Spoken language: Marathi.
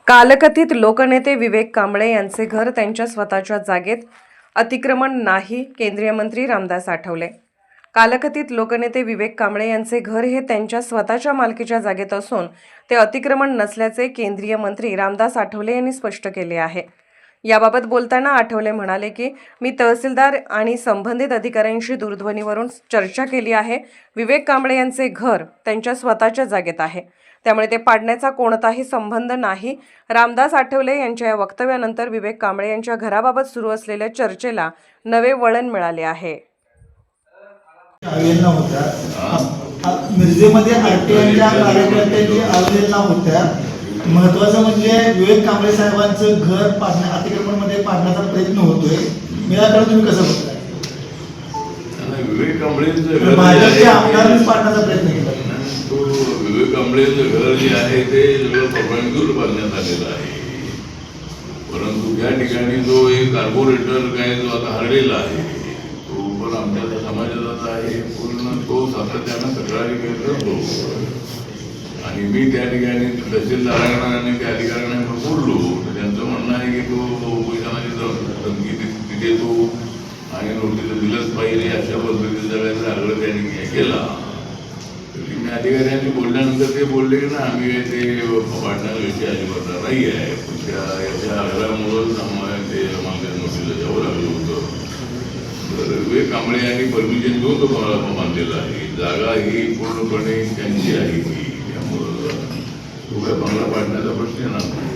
कालकथित लोकनेते विवेक कांबळे यांचे घर त्यांच्या स्वतःच्या जागेत, अतिक्रमण नाही. केंद्रीय मंत्री रामदास आठवले. कालकथित लोकनेते विवेक कांबळे यांचे घर हे त्यांच्या स्वतःच्या मालकीच्या जागेत असून ते अतिक्रमण नसल्याचे केंद्रीय मंत्री रामदास आठवले यांनी स्पष्ट केले आहे. याबाबत बोलताना आठवले म्हणाले की मी तहसीलदार आणि संबंधित अधिकाऱ्यांशी दूरध्वनीवरून चर्चा केली आहे. विवेक कांबळे यांचे घर त्यांच्या स्वतःच्या जागेत आहे, त्यामुळे ते पाडण्याचा कोणताही संबंध नाही. रामदास आठवले यांच्या या वक्तव्यानंतर विवेक कांबळे यांच्या घराबाबत सुरू असलेल्या चर्चेला नवे वळण मिळाले आहे. मिरजेमध्ये आरटीआयच्या कार्यकर्त्यांची अवहेलना होत्या. महत्वाचं म्हणजे विवेक कांबळे साहेबांचं घर अतिक्रमणमध्ये पाडण्याचा प्रयत्न होतोय. याकडे तुम्ही कसं बघताय? विवेक कांबळेंचं भाजपच्या आमदारांनीच पाडण्याचा प्रयत्न केला. तो विवेक कांबळेंचं घर जे आहे ते सगळं परवानगीवर बांधण्यात आलेलं आहे. परंतु त्या ठिकाणी जो एक कार्पोरेटर काय जो आता हरलेला आहे तो पण आमच्या समाजाचा आहे. पूर्ण तो सातत्यानं तक्रारी करतो आणि मी त्या ठिकाणी तहसीलदारांना आणि त्या अधिकाऱ्यांना बोललो तर त्यांचं म्हणणं आहे की तो उपोषणाची धमकी तिथे तो आणि नोटीस दिलंच पाहिजे अशा पद्धतीचा काहीतरी आग्रह त्यांनी केला. मी अधिकाऱ्यांनी बोलल्यानंतर ते बोलले की ना आम्ही ते पाडण्याचा विषय अजिबात नाही आहे. याच्या आग्रहामुळंच आम्हाला ते आम्हाला नोटीस द्यावं लागलं होतं. तर विवेक कांबळे यांनी परमिशन देऊन तो बांधलेला आहे. जागा ही पूर्णपणे त्यांची आहे. त्यामुळं तो काय बंगला पाडण्याचा प्रश्न नाही.